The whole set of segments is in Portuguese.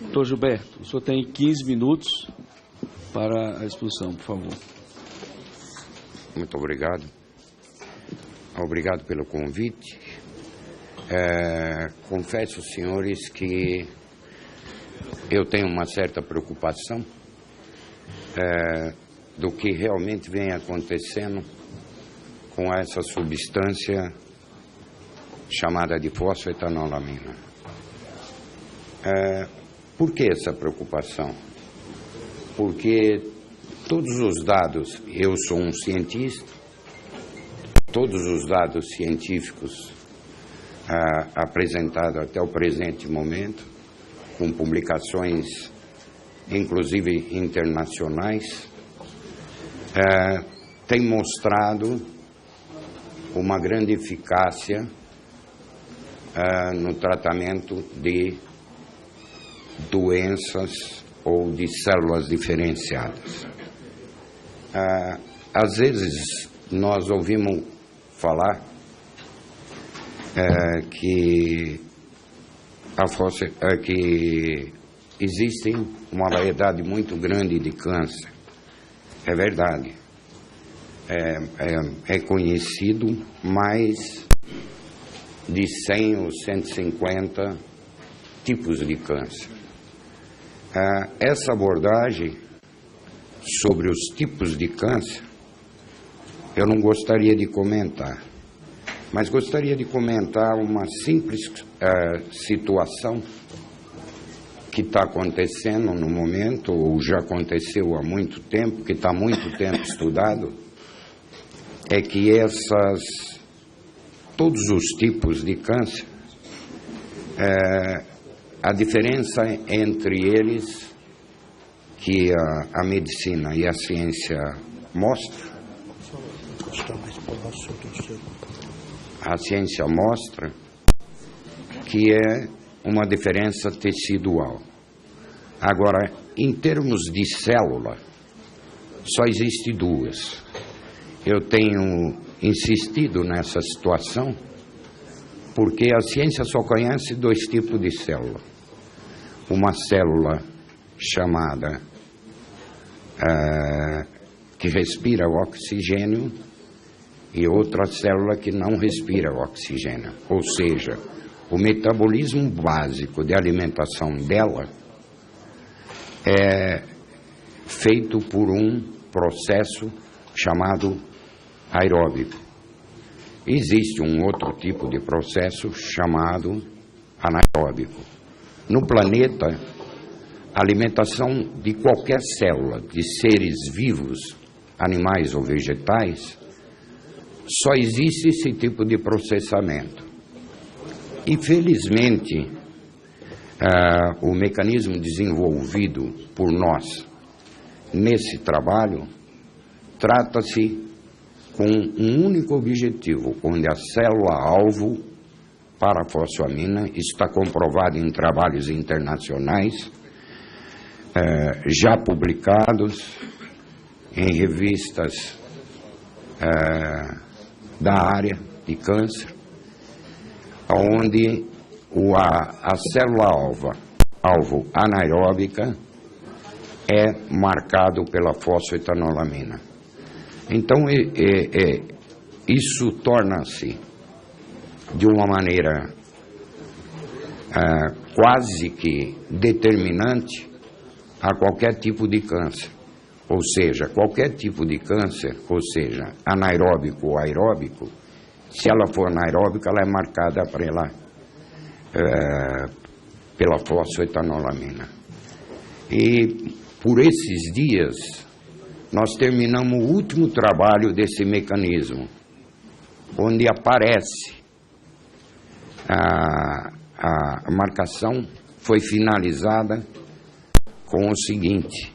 Doutor Gilberto, o senhor tem 15 minutos para a exposição, por favor. Muito obrigado. Obrigado pelo convite. Confesso aos senhores que eu tenho uma certa preocupação do que realmente vem acontecendo com essa substância chamada de fosfetanolamina. Por que essa preocupação? Porque todos os dados, eu sou um cientista, todos os dados científicos apresentados até o presente momento, com publicações inclusive internacionais, têm mostrado uma grande eficácia no tratamento de doenças ou de células diferenciadas. Às vezes nós ouvimos falar que existe uma variedade muito grande de câncer. É verdade. É conhecido mais de 100 ou 150 tipos de câncer. Essa abordagem sobre os tipos de câncer, eu não gostaria de comentar, mas gostaria de comentar uma simples situação que está acontecendo no momento, ou já aconteceu há muito tempo, que está há muito tempo estudado, é que todos os tipos de câncer, a diferença entre eles que a medicina e a ciência mostram, a ciência mostra que é uma diferença tecidual. Agora, em termos de célula, só existe duas. Eu tenho insistido nessa situação porque a ciência só conhece dois tipos de célula. Uma célula chamada que respira o oxigênio e outra célula que não respira o oxigênio. Ou seja, o metabolismo básico de alimentação dela é feito por um processo chamado aeróbico. Existe um outro tipo de processo chamado anaeróbico. No planeta, a alimentação de qualquer célula, de seres vivos, animais ou vegetais, só existe esse tipo de processamento. Infelizmente, o mecanismo desenvolvido por nós nesse trabalho trata-se com um único objetivo, onde a célula-alvo para a fosfamina está comprovado em trabalhos internacionais, já publicados em revistas da área de câncer, onde a célula-alvo anaeróbica é marcado pela fosfetanolamina. Então, isso torna-se, de uma maneira quase que determinante a qualquer tipo de câncer. Ou seja, qualquer tipo de câncer, ou seja, anaeróbico ou aeróbico, se ela for anaeróbica, ela é marcada pela fosfetanolamina. E por esses dias, nós terminamos o último trabalho desse mecanismo, onde aparece a marcação foi finalizada com o seguinte,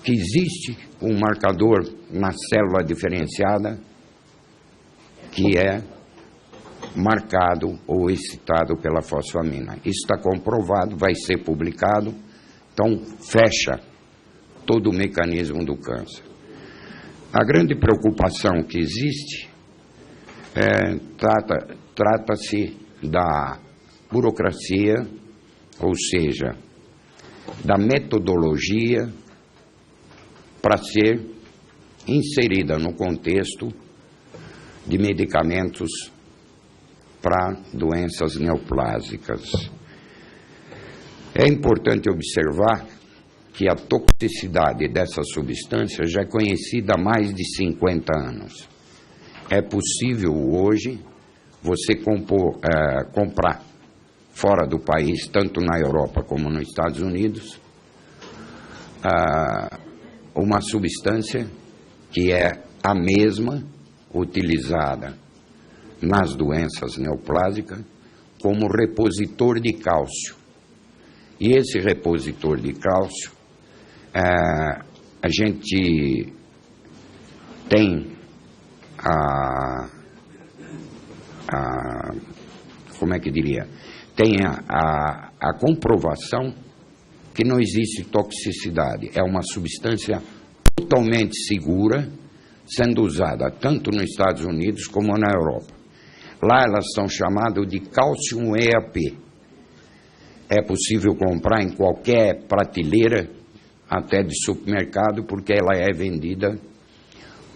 que existe um marcador na célula diferenciada que é marcado ou excitado pela fosfamina. Isso está comprovado, vai ser publicado, então fecha todo o mecanismo do câncer. A grande preocupação que existe trata-se da burocracia, ou seja, da metodologia para ser inserida no contexto de medicamentos para doenças neoplásicas. É importante observar que a toxicidade dessa substância já é conhecida há mais de 50 anos. É possível hoje você comprar fora do país, tanto na Europa como nos Estados Unidos, uma substância que é a mesma utilizada nas doenças neoplásicas como repositor de cálcio. E esse repositor de cálcio, a gente tem como é que diria? Tem a comprovação que não existe toxicidade. É uma substância totalmente segura, sendo usada tanto nos Estados Unidos como na Europa. Lá elas são chamadas de Calcium EAP. É possível comprar em qualquer prateleira, até de supermercado, porque ela é vendida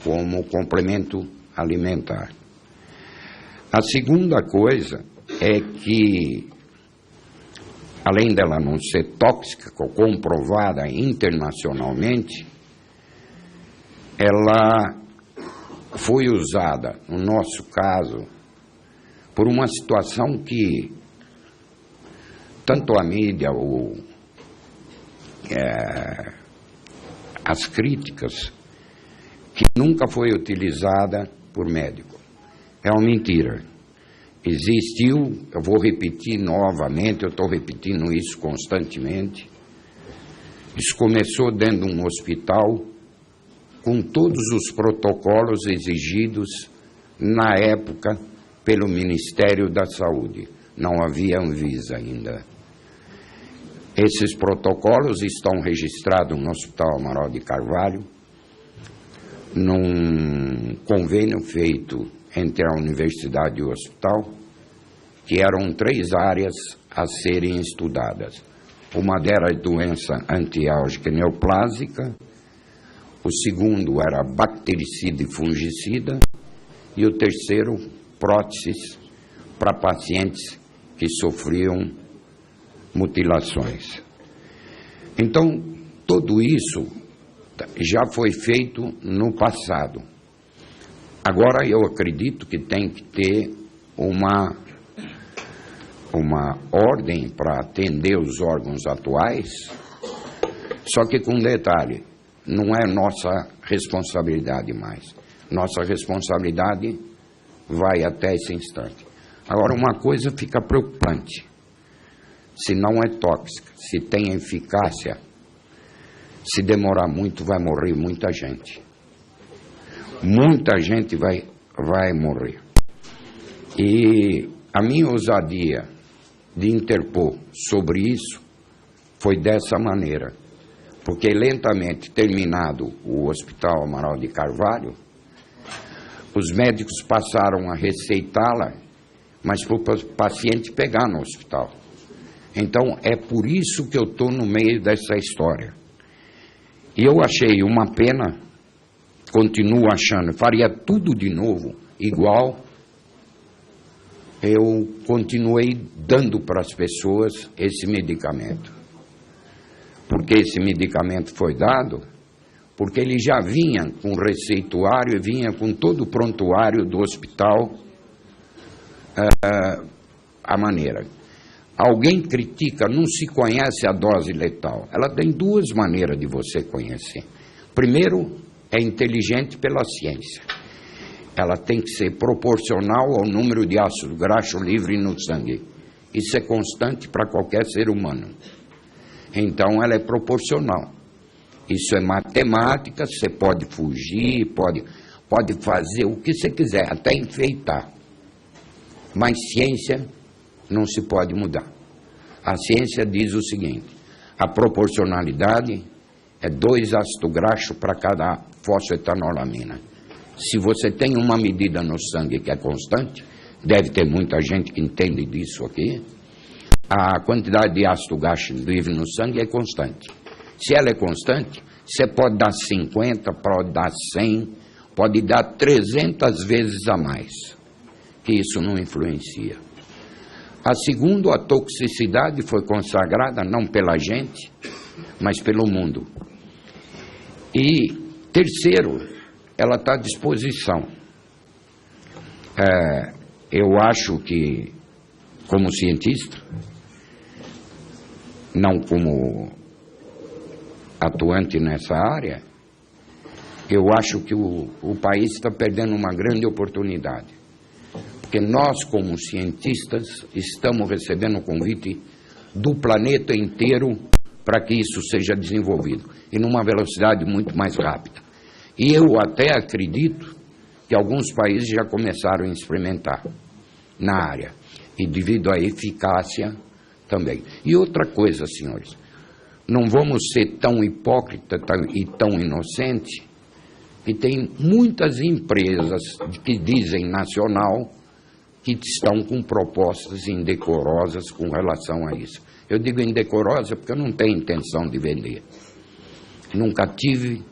como complemento alimentar. A segunda coisa é que, além dela não ser tóxica, comprovada internacionalmente, ela foi usada, no nosso caso, por uma situação que tanto a mídia ou as críticas, que nunca foi utilizada por médico. É uma mentira. Existiu, eu vou repetir novamente, eu estou repetindo isso constantemente. Isso começou dentro de um hospital com todos os protocolos exigidos na época pelo Ministério da Saúde. Não havia Anvisa ainda. Esses protocolos estão registrados no Hospital Amaral de Carvalho, num convênio feito entre a universidade e o hospital, que eram 3 áreas a serem estudadas. Uma delas doença antiálgica neoplásica, o segundo era bactericida e fungicida, e o terceiro, próteses para pacientes que sofriam mutilações. Então, tudo isso já foi feito no passado. Agora, eu acredito que tem que ter uma ordem para atender os órgãos atuais, só que com detalhe, não é nossa responsabilidade mais. Nossa responsabilidade vai até esse instante. Agora, uma coisa fica preocupante. Se não é tóxica, se tem eficácia, se demorar muito, vai morrer muita gente. Muita gente vai morrer. E a minha ousadia de interpor sobre isso foi dessa maneira. Porque lentamente, terminado o Hospital Amaral de Carvalho, os médicos passaram a receitá-la, mas para o paciente pegar no hospital. Então, é por isso que eu estou no meio dessa história. E eu achei uma pena, continuo achando, faria tudo de novo, igual. Eu continuei dando para as pessoas esse medicamento. Porque esse medicamento foi dado, porque ele já vinha com receituário, vinha com todo o prontuário do hospital, a maneira. Alguém critica, não se conhece a dose letal. Ela tem 2 maneiras de você conhecer. Primeiro, é inteligente pela ciência. Ela tem que ser proporcional ao número de ácido graxo livre no sangue. Isso é constante para qualquer ser humano. Então, ela é proporcional. Isso é matemática, você pode fugir, pode fazer o que você quiser, até enfeitar. Mas ciência não se pode mudar. A ciência diz o seguinte: a proporcionalidade é 2 ácido graxo para cada fosfetanolamina. Se você tem uma medida no sangue que é constante, deve ter muita gente que entende disso aqui, a quantidade de ácido gástrico livre no sangue é constante. Se ela é constante, você pode dar 50, pode dar 100, pode dar 300 vezes a mais, que isso não influencia. A segunda, a toxicidade foi consagrada não pela gente, mas pelo mundo. E terceiro, ela está à disposição. Eu acho que, como cientista, não como atuante nessa área, eu acho que o país está perdendo uma grande oportunidade. Porque nós, como cientistas, estamos recebendo o convite do planeta inteiro para que isso seja desenvolvido, e numa velocidade muito mais rápida. E eu até acredito que alguns países já começaram a experimentar na área, e devido à eficácia também. E outra coisa, senhores, não vamos ser tão hipócritas e tão inocentes, que tem muitas empresas que dizem nacional que estão com propostas indecorosas com relação a isso. Eu digo indecorosa porque eu não tenho intenção de vender. Nunca tive,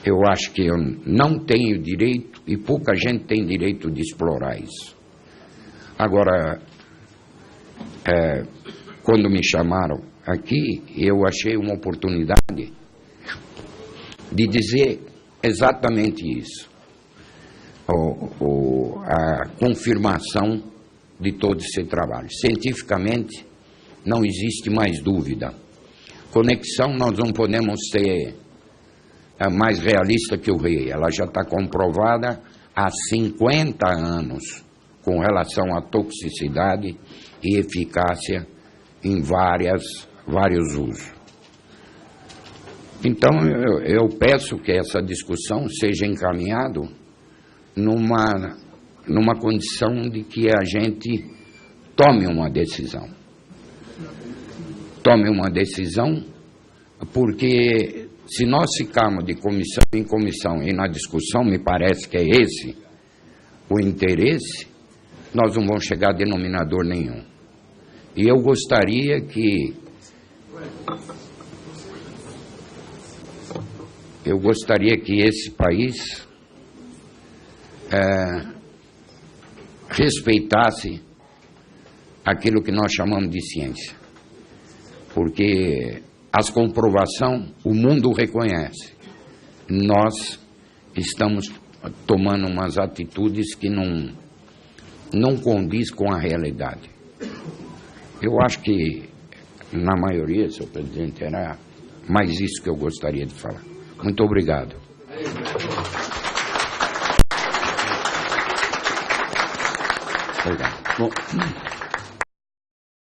eu acho que eu não tenho direito, e pouca gente tem direito de explorar isso. Agora, quando me chamaram aqui, eu achei uma oportunidade de dizer exatamente isso. A confirmação de todo esse trabalho. Cientificamente, não existe mais dúvida. Conexão, nós não podemos ser mais realista que o rei. Ela já está comprovada há 50 anos com relação à toxicidade e eficácia em vários usos. Então, eu peço que essa discussão seja encaminhada numa condição de que a gente tome uma decisão. Tome uma decisão, porque se nós ficarmos de comissão em comissão e na discussão, me parece que é esse o interesse, nós não vamos chegar a denominador nenhum. E eu gostaria que esse país respeitasse aquilo que nós chamamos de ciência, porque as comprovações o mundo reconhece. Nós estamos tomando umas atitudes que não condiz com a realidade. Eu acho que, na maioria, senhor presidente, era mais isso que eu gostaria de falar. Muito obrigado. Obrigado. Bom,